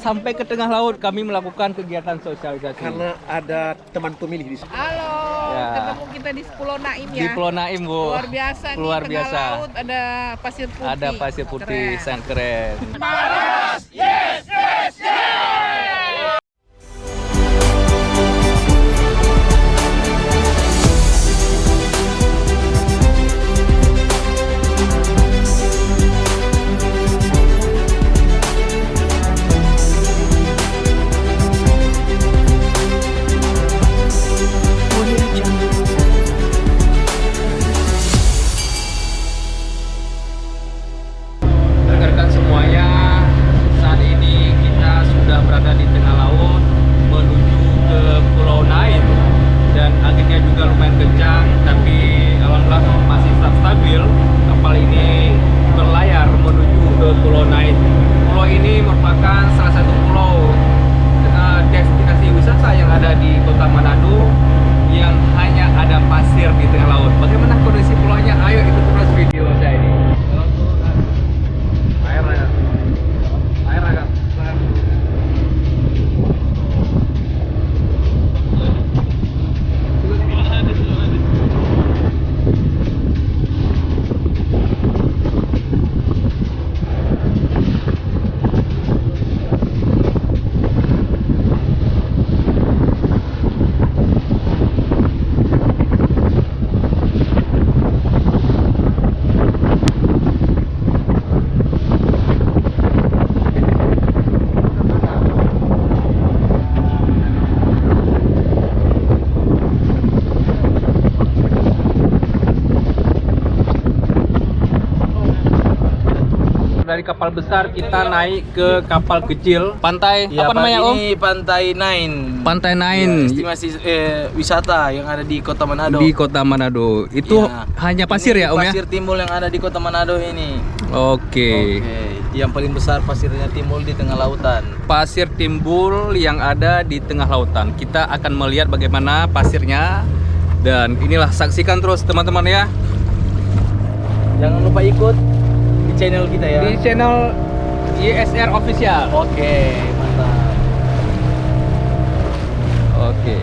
sampai ke tengah laut kami melakukan kegiatan sosialisasi. Karena ada teman pemilih di sini. Halo, Ya. ketemu kita di Pulau Naim ya. Di Pulau Naim, Bu. Luar biasa nih, Luar tengah biasa. laut ada pasir putih. Ada pasir putih, Keren. sangat keren. Rekan-rekan semuanya, saat ini kita sudah berada di tengah laut menuju ke Pulau Nain dan anginnya juga lumayan kencang, tapi alhamdulillah masih tetap stabil. Kapal ini berlayar menuju ke Pulau Nain. Pulau ini merupakan salah satu pulau destinasi wisata yang ada di Kota Manado yang hanya ada pasir di tengah laut. Bagaimana kondisi pulaunya? Ayo ikut terus video saya ini. Air agak dari kapal besar kita naik ke kapal kecil. Pantai Ya, apa namanya, Om? Ini Pantai Nain. Pantai Ya, Nain estimasi wisata yang ada di Kota Manado. di Kota Manado. Itu Ya. hanya pasir Ini ya, Om ya? Pasir timbul yang ada di Kota Manado ini. Oke. Yang paling besar pasirnya timbul di tengah lautan. Pasir timbul yang ada di tengah lautan. Kita akan melihat bagaimana pasirnya. Dan inilah, saksikan terus teman-teman ya. Jangan lupa ikut di channel kita ya. Di channel YSR Official. Oke, mantap. Oke.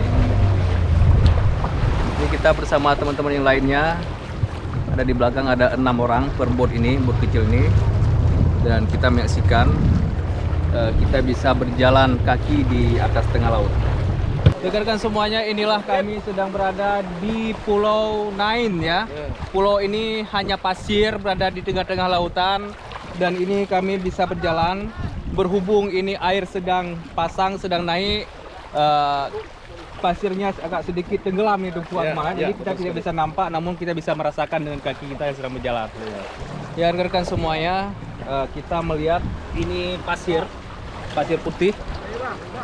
Ini kita bersama teman-teman yang lainnya. Ada di belakang ada 6 orang per boat ini, boat kecil ini. Dan kita menyaksikan kita bisa berjalan kaki di atas tengah laut. Rekan-rekan semuanya, inilah kami sedang berada di Pulau Nain ya. Pulau ini hanya pasir, berada di tengah-tengah lautan. Dan ini kami bisa berjalan. Berhubung ini air sedang pasang, sedang naik, pasirnya agak sedikit tenggelam itu kuat banget. Jadi kita tidak bisa nampak, namun kita bisa merasakan dengan kaki kita yang sedang berjalan. Ya, rekan-rekan semuanya, kita melihat ini pasir putih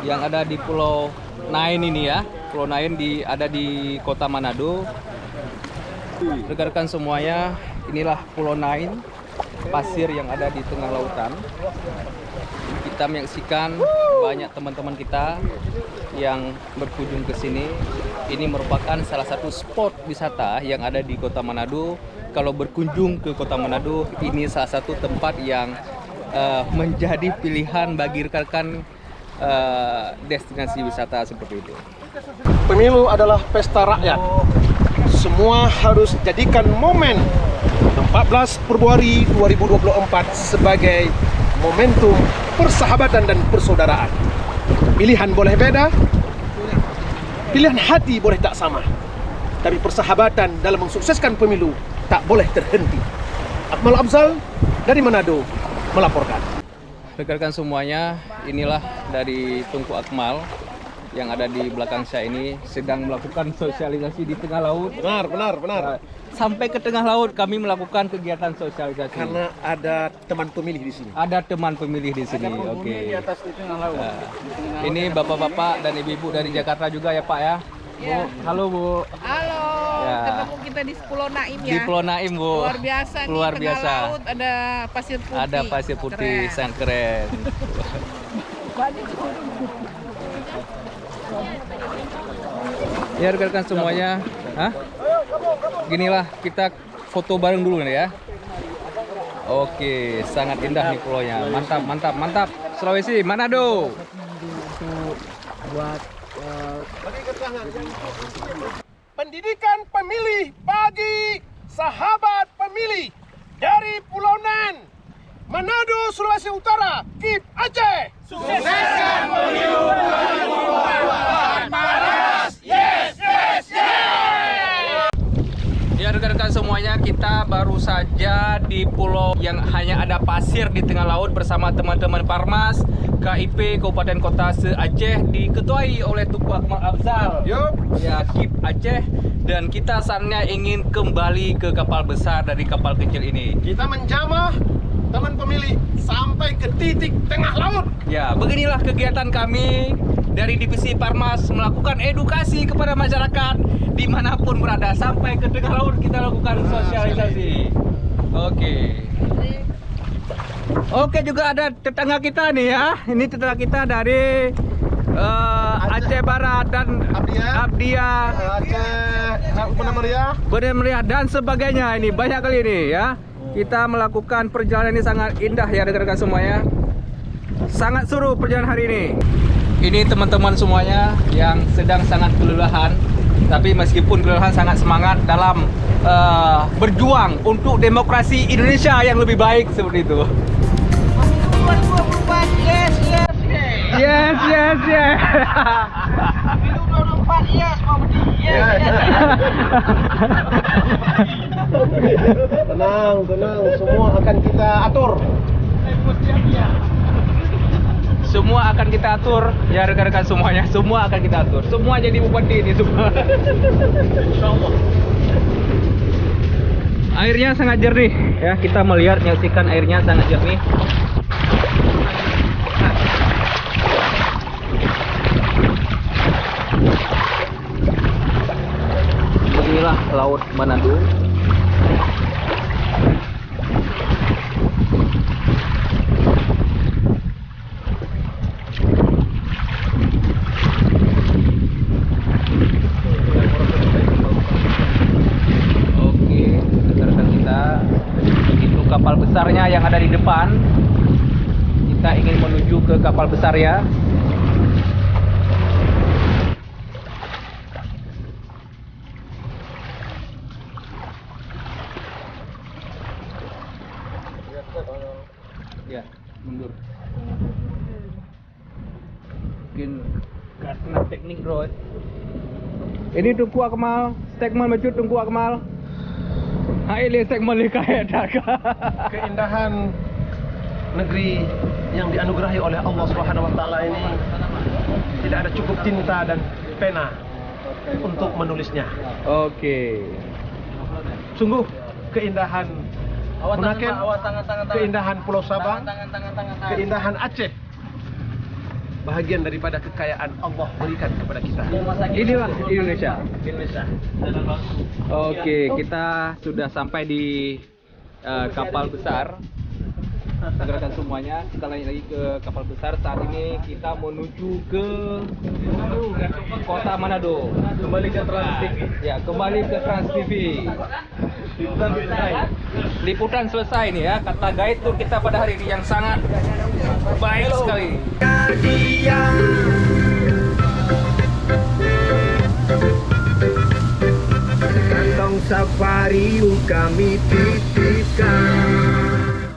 yang ada di Pulau Nain ini ya. Pulau Nain ada di Kota Manado. Rekan-rekan semuanya, inilah Pulau Nain, pasir yang ada di tengah lautan. Kita menyaksikan banyak teman-teman kita yang berkunjung ke sini. Ini merupakan salah satu spot wisata yang ada di Kota Manado. Kalau berkunjung ke Kota Manado, ini salah satu tempat yang menjadi pilihan bagi rekan-rekan destinasi wisata seperti itu. Pemilu adalah pesta rakyat. Semua harus jadikan momen 14 Februari 2024 sebagai momentum persahabatan dan persaudaraan. Pilihan boleh beda, pilihan hati boleh tak sama, tapi persahabatan dalam mensukseskan pemilu tak boleh terhenti. Akmal Abzal dari Manado melaporkan. Rekan-rekan semuanya, inilah dari Tunku Akmal yang ada di belakang saya ini sedang melakukan sosialisasi di tengah laut. Benar. Sampai ke tengah laut kami melakukan kegiatan sosialisasi. Karena ada teman pemilih di sini. Ada teman pemilih di sini. Oke. Di atas di tengah laut. Ini bapak-bapak dan ibu-ibu dari Jakarta juga ya, Pak ya. Ya. Bu, halo Bu. Halo, Ya. ketemu kita di Pulau Naim ya. Di Pulau Naim, Bu. Luar biasa nih, Luar tengah biasa. laut ada pasir putih. Ada pasir putih, Keren. sangat keren. Ya rekan-rekan semuanya, ginilah kita foto bareng dulu nih ya. Oke, sangat indah nih pulaunya. Mantap, mantap, mantap. Sulawesi, Manado. Untuk buat Pendidikan pemilih bagi sahabat pemilih dari Pulau Nan, Manado, Sulawesi Utara, KIP Aceh. Sukseskan pemilu 2024. Panas, yes, yes, yes. Ya rekan-rekan semuanya, kita baru saja di pulau yang hanya ada pasir di tengah laut bersama teman-teman Parmas KIP Kabupaten Kota se-Aceh, diketuai oleh Tunku Akmal Afzal. Yup. Ya, KIP Aceh, dan kita saatnya ingin kembali ke kapal besar dari kapal kecil ini. Kita menjamah teman pemilih sampai ke titik tengah laut. Ya, beginilah kegiatan kami dari Divisi Parmas melakukan edukasi kepada masyarakat dimanapun berada, sampai ke tengah laut kita lakukan sosialisasi. Oke, juga ada tetangga kita nih ya. Ini tetangga kita dari Aceh Barat dan Abdia, Benar Meriah dan sebagainya. Ini banyak kali ini ya. Kita melakukan perjalanan ini sangat indah ya rekan-rekan semuanya. Sangat seru perjalanan hari ini. Ini teman-teman semuanya yang sedang sangat kelelahan, tapi meskipun kelelahan sangat semangat dalam berjuang untuk demokrasi Indonesia yang lebih baik seperti itu. Yes, yes, yes. Yes, yes, yes. Pemilu 2024, yes, Pak Budi. Yes, yes. Tenang, semua akan kita atur. Semua akan kita atur ya rekan-rekan semuanya. Semua akan kita atur. Semua jadi bupati ini semua. Insyaallah. Airnya sangat jernih ya. Kita melihat menyaksikan airnya sangat jernih. Inilah laut Manado. Oke, rekan-rekan kita, itu kapal besarnya yang ada di depan. Kita ingin menuju ke kapal besar ya. Ya, mundur. Mungkin karena teknik bro. Ini Tunku Akmal, segmen mecut Tunku Akmal. Hai le segmen le kayak daga. Keindahan negeri yang dianugerahi oleh Allah Subhanahu wa taala ini tidak ada cukup tinta dan pena untuk menulisnya. Oke. Sungguh keindahan Bunaken, keindahan Pulau Sabang, keindahan Aceh, bahagian daripada kekayaan Allah berikan kepada kita. Inilah Indonesia. Oke, kita sudah sampai di kapal besar. Rekan-rekan semuanya, kita lanjut lagi ke kapal besar. Saat ini kita menuju ke kota Manado. Kembali ke Trans TV. Ya, kembali ke Trans TV. Liputan selesai nih ya. Kata guide tour kita pada hari ini yang sangat baik sekali. Kantong safari kami titipkan.